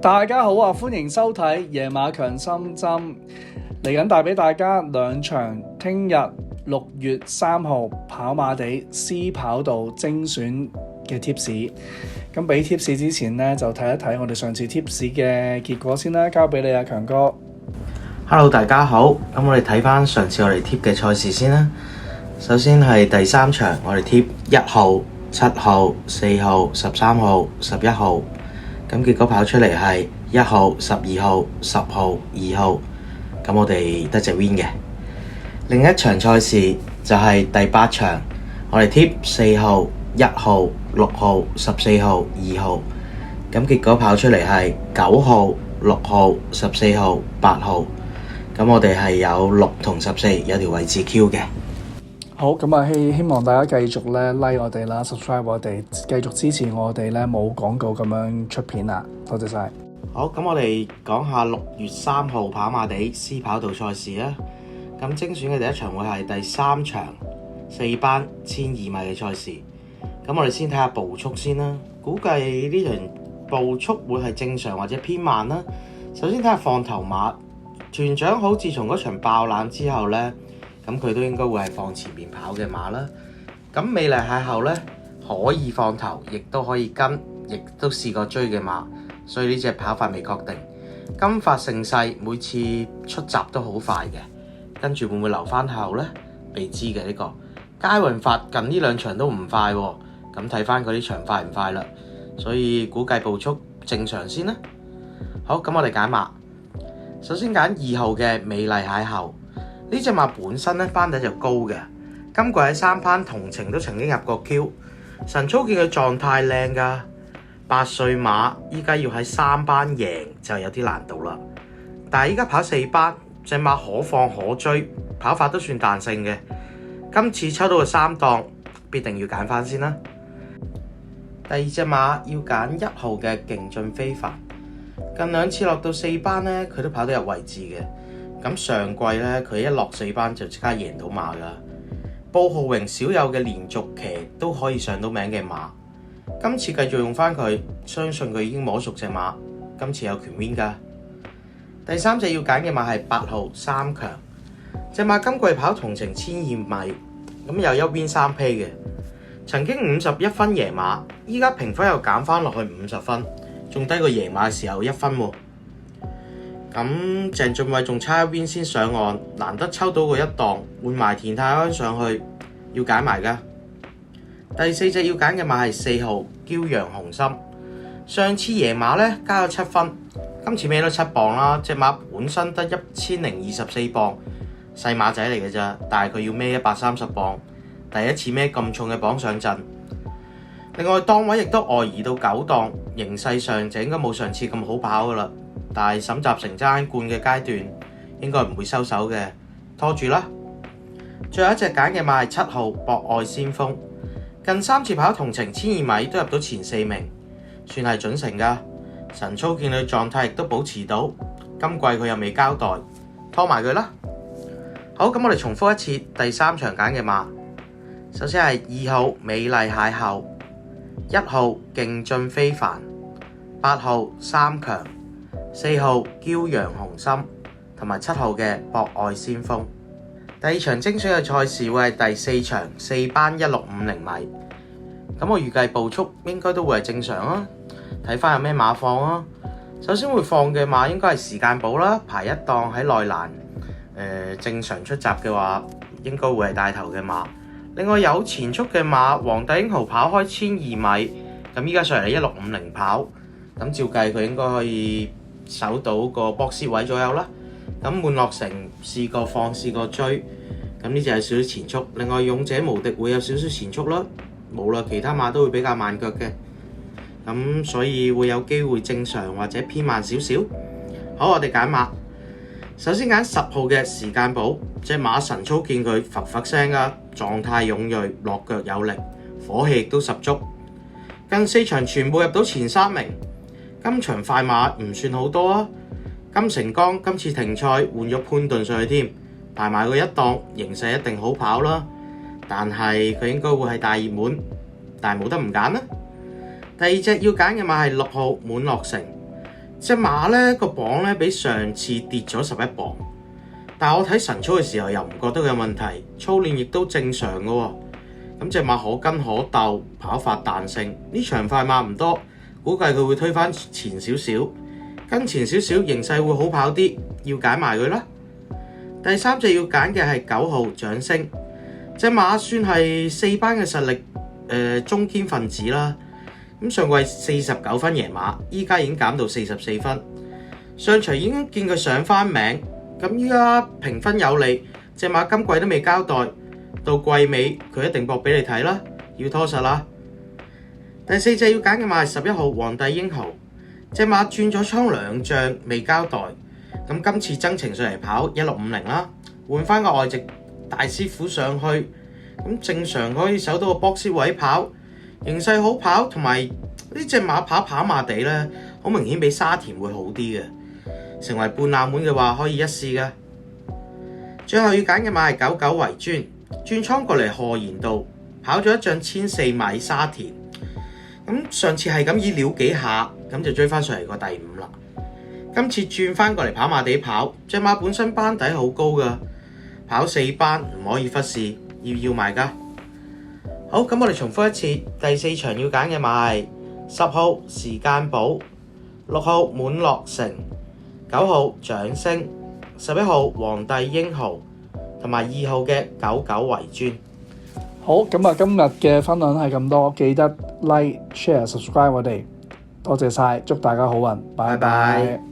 大家好啊，歡迎收睇夜馬強心針，嚟緊帶俾大家兩場聽日6月3號跑馬地 C 跑道精選嘅貼士。咁俾貼士之前呢，就睇一睇我哋上次貼士嘅結果先啦，交俾你啊，強哥。Hello， 大家好。咁我哋睇翻上次我哋貼嘅賽事先啦。首先係第3場，我哋貼1號、7號、4號、13號、11號。咁結果跑出嚟係1號、12號、10號、2號。咁我哋得隻 win 嘅。另一場賽事就係第8場，我哋貼4號、1號、6號、14號、2號。咁結果跑出嚟係9號、6號、14號、8號。咁我哋係有6同14有條位置 Q 嘅。好，咁啊希望大家繼續咧 like 我哋啦 ，subscribe 我哋，繼續支持我哋咧冇廣告咁樣出片啦，多謝晒。好，咁我哋講下6月3號跑馬地 C 跑道賽事啦。咁精選嘅第一場會係第3場4班1200米嘅賽事。咁我哋先睇下步速先啦。估計呢場步速會係正常或者偏慢啦。首先睇下放頭馬，團長好自從嗰場爆冷之後呢，咁佢都應該會係放前面跑嘅馬啦。咁美麗邂逅呢，可以放頭，亦都可以跟，亦都試過追嘅馬，所以呢隻跑法未確定。金髮盛世每次出閘都好快嘅，跟住會唔會留翻後呢？未知嘅呢個。佳運發近呢2場都唔快喎，咁睇翻佢啲場快唔快啦，所以估計步速正常先啦。好，咁我哋揀馬。首先揀2號嘅美麗邂逅，呢隻馬本身咧班底就高嘅，今季喺3班同程都曾經入過 Q， 神操見佢狀態靚㗎，8歲馬依家要喺3班贏就有啲難度啦。但係依家跑4班，隻馬可放可追，跑法都算彈性嘅。今次抽到個3檔，必定要揀翻先啦。第二隻馬要揀1號嘅勁進非凡。近2次落到4班呢，佢都跑得入位置嘅。咁上季呢，佢一落4班就即刻贏到馬㗎。布浩榮少有嘅連續騎都可以上到名嘅馬，今次繼續用翻佢，相信佢已經摸熟隻馬，今次有權 win 㗎。第3隻要揀嘅馬係8號3強，隻馬今季跑同程1200米，咁有1 win 3批嘅，曾經51分贏馬，依家評分又減翻落去50分。仲低過贏馬嘅時候1分喎。咁鄭俊偉仲差1 win 先上岸，難得抽到個1檔，換埋田泰安上去，要揀埋㗎。第4隻要揀嘅馬係4號驕陽雄心，上次贏馬呢加咗7分，今次孭咗7磅啦。隻馬本身得1024磅，細馬仔嚟嘅咋，但係佢要孭130磅，第一次孭咁重嘅磅上陣。另外檔位亦都外移到9檔，形勢上就應該冇上次咁好跑噶啦。但係沈集成爭冠嘅階段應該唔會收手嘅，拖住啦。最後一隻揀嘅馬係7號博愛先鋒，近3次跑同程1200米都入到前4名，算係準成噶。神操見佢狀態亦都保持到，今季佢又未交代，拖埋佢啦。好，咁我哋重複一次第3場揀嘅馬，首先係2號美麗邂逅。1號勁進非凡，8號3強，4號驕陽雄心，同埋7號嘅博愛先鋒。第2場精選嘅賽事會係第4場4班1650米，咁我預計步速應該都會係正常啊。睇翻有咩馬放啊。首先會放嘅馬應該係時間寶啦，排1檔喺內欄，正常出閘嘅話應該會係帶頭嘅馬。另外有前速嘅馬，皇帝英豪跑開1200米，咁依家上嚟1650跑，咁照計佢應該可以守到個 box 位左右啦。咁滿樂城試過放試過追，咁呢隻係少少前速。另外勇者無敵會有少少前速啦，冇啦，其他馬都會比較慢腳嘅，咁所以會有機會正常或者偏慢少少。好，我哋揀馬。首先揀10號嘅時間寶，隻馬神操見佢佛佛聲㗎，狀態勇銳，落腳有力，火氣亦都十足。近4場全部入到前3名，今場快馬唔算好多啊。金城江今次停賽換咗潘頓上去添，排埋個1檔，形勢一定好跑啦。但係佢應該會係大熱門，但係冇得唔揀啦。第2隻要揀嘅馬係6號滿樂城。隻馬呢個磅呢比上次跌咗11磅，但係我睇晨操嘅時候又唔覺得佢有問題，操練亦都正常嘅喎。咁隻馬可跟可鬥，跑法彈性，呢場快馬唔多，估計佢會推返前少少，跟前少少形勢會好跑啲，要揀埋佢啦。第三隻要揀嘅係9號掌聲，隻馬算係4班嘅實力中堅分子啦。咁上季49分贏馬，依家已經減到44分。上場已經見佢上翻名，咁依家評分有利，隻馬今季都未交代，到季尾佢一定搏俾你睇啦，要拖實啦。第四隻要揀嘅馬係11號皇帝英豪，隻馬轉咗倉2仗未交代，咁今次增程上嚟跑1650啦，換翻個外籍大師傅上去，咁正常可以守到個波士位跑。形勢好跑，同埋呢隻馬跑馬地呢，好明顯比沙田會好啲嘅。成為半冷門嘅話，可以一試嘅。最後要揀嘅馬係99維尊，轉倉過嚟賀賢道，跑咗一仗1400米沙田。咁上次係咁以撩幾下，咁就追翻上嚟個第5啦。今次轉翻過嚟跑馬地跑，隻馬本身班底好高噶，跑4班唔可以忽視，要埋噶。好，咁我哋重複一次，第4場要揀嘅馬係10號時間寶、6號滿樂城、9號掌聲、11號皇帝英豪同埋2號嘅99維尊。好，咁今日嘅分享係咁多，記得 like、share、subscribe 我哋，多謝晒，祝大家好運，拜拜。